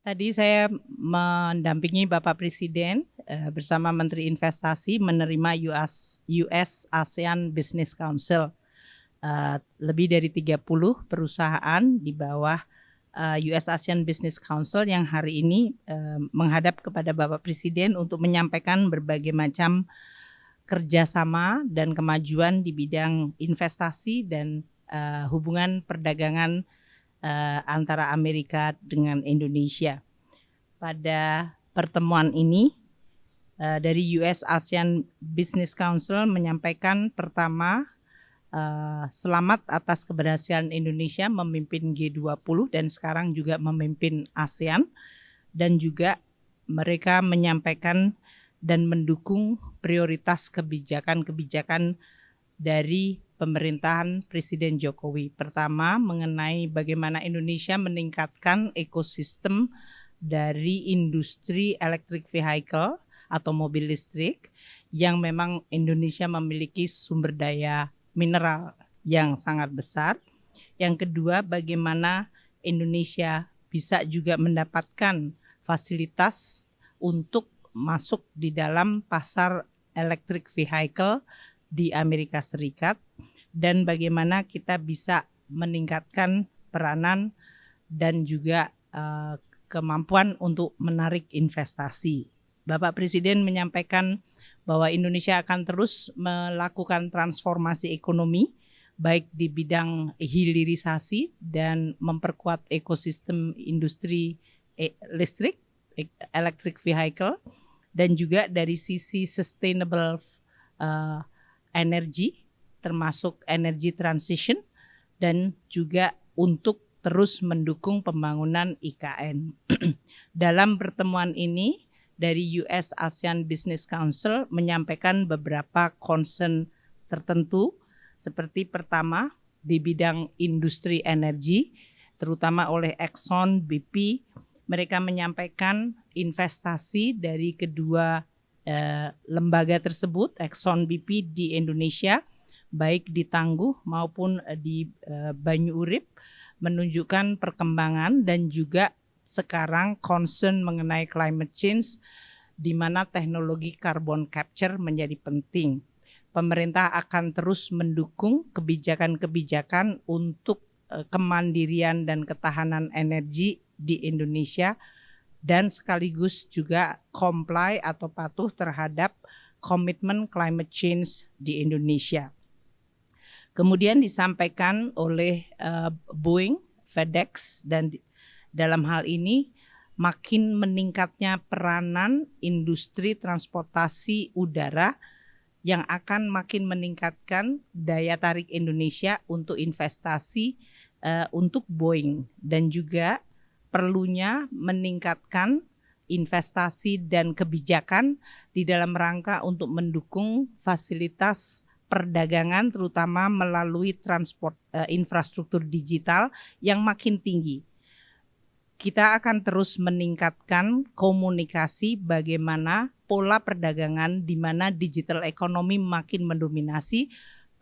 Tadi saya mendampingi Bapak Presiden bersama Menteri Investasi menerima US ASEAN Business Council. Lebih dari 30 perusahaan di bawah US ASEAN Business Council yang hari ini menghadap kepada Bapak Presiden untuk menyampaikan berbagai macam kerjasama dan kemajuan di bidang investasi dan hubungan perdagangan antara Amerika dengan Indonesia. Pada pertemuan ini dari US ASEAN Business Council menyampaikan pertama selamat atas keberhasilan Indonesia memimpin G20 dan sekarang juga memimpin ASEAN, dan juga mereka menyampaikan dan mendukung prioritas kebijakan-kebijakan dari pemerintahan Presiden Jokowi. Pertama, mengenai bagaimana Indonesia meningkatkan ekosistem dari industri electric vehicle atau mobil listrik yang memang Indonesia memiliki sumber daya mineral yang sangat besar. Yang kedua, bagaimana Indonesia bisa juga mendapatkan fasilitas untuk masuk di dalam pasar electric vehicle di Amerika Serikat, dan bagaimana kita bisa meningkatkan peranan dan juga kemampuan untuk menarik investasi. Bapak Presiden menyampaikan bahwa Indonesia akan terus melakukan transformasi ekonomi baik di bidang hilirisasi dan memperkuat ekosistem industri listrik, electric vehicle, dan juga dari sisi sustainable energy, termasuk energy transition, dan juga untuk terus mendukung pembangunan IKN. Dalam pertemuan ini, dari US ASEAN Business Council menyampaikan beberapa concern tertentu, seperti pertama di bidang industri energi, terutama oleh Exxon, BP. Mereka menyampaikan investasi dari kedua lembaga tersebut, Exxon, BP di Indonesia, baik di Tangguh maupun di Banyu Urip, menunjukkan perkembangan dan juga sekarang concern mengenai climate change, di mana teknologi carbon capture menjadi penting. Pemerintah akan terus mendukung kebijakan-kebijakan untuk kemandirian dan ketahanan energi di Indonesia, dan sekaligus juga comply atau patuh terhadap komitmen climate change di Indonesia. Kemudian disampaikan oleh Boeing, FedEx, dan dalam hal ini makin meningkatnya peranan industri transportasi udara yang akan makin meningkatkan daya tarik Indonesia untuk investasi untuk Boeing, dan juga perlunya meningkatkan investasi dan kebijakan di dalam rangka untuk mendukung fasilitas perdagangan, terutama melalui infrastruktur digital yang makin tinggi. Kita akan terus meningkatkan komunikasi bagaimana pola perdagangan di mana digital ekonomi makin mendominasi,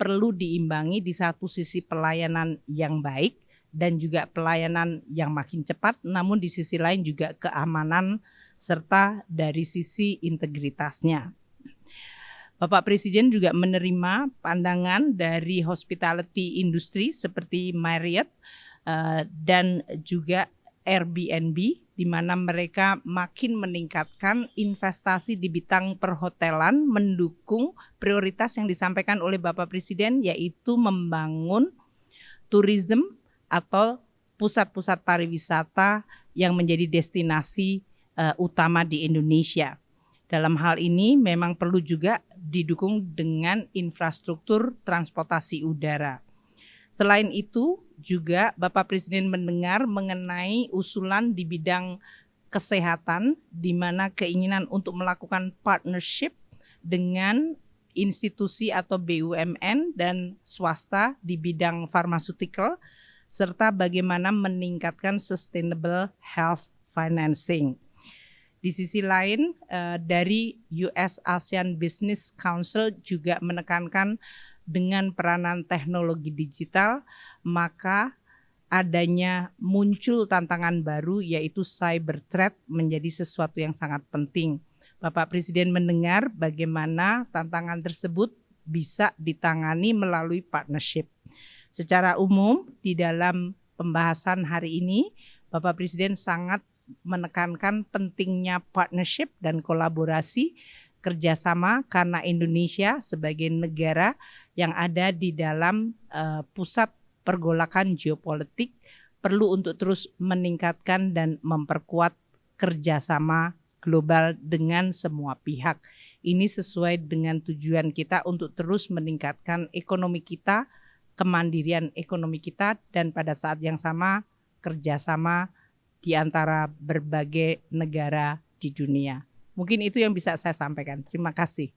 perlu diimbangi di satu sisi pelayanan yang baik dan juga pelayanan yang makin cepat, namun di sisi lain juga keamanan serta dari sisi integritasnya. Bapak Presiden juga menerima pandangan dari hospitality industry seperti Marriott dan juga Airbnb, di mana mereka makin meningkatkan investasi di bidang perhotelan, mendukung prioritas yang disampaikan oleh Bapak Presiden, yaitu membangun tourism atau pusat-pusat pariwisata yang menjadi destinasi utama di Indonesia. Dalam hal ini memang perlu juga didukung dengan infrastruktur transportasi udara. Selain itu juga Bapak Presiden mendengar mengenai usulan di bidang kesehatan, di mana keinginan untuk melakukan partnership dengan institusi atau BUMN dan swasta di bidang pharmaceutical, serta bagaimana meningkatkan sustainable health financing. Di sisi lain, dari US ASEAN Business Council juga menekankan dengan peranan teknologi digital, maka adanya muncul tantangan baru yaitu cyber threat menjadi sesuatu yang sangat penting. Bapak Presiden mendengar bagaimana tantangan tersebut bisa ditangani melalui partnership. Secara umum di dalam pembahasan hari ini, Bapak Presiden sangat menekankan pentingnya partnership dan kolaborasi kerjasama karena Indonesia sebagai negara yang ada di dalam pusat pergolakan geopolitik perlu untuk terus meningkatkan dan memperkuat kerjasama global dengan semua pihak. Ini sesuai dengan tujuan kita untuk terus meningkatkan ekonomi kita, kemandirian ekonomi kita, dan pada saat yang sama kerjasama di antara berbagai negara di dunia. Mungkin itu yang bisa saya sampaikan. Terima kasih.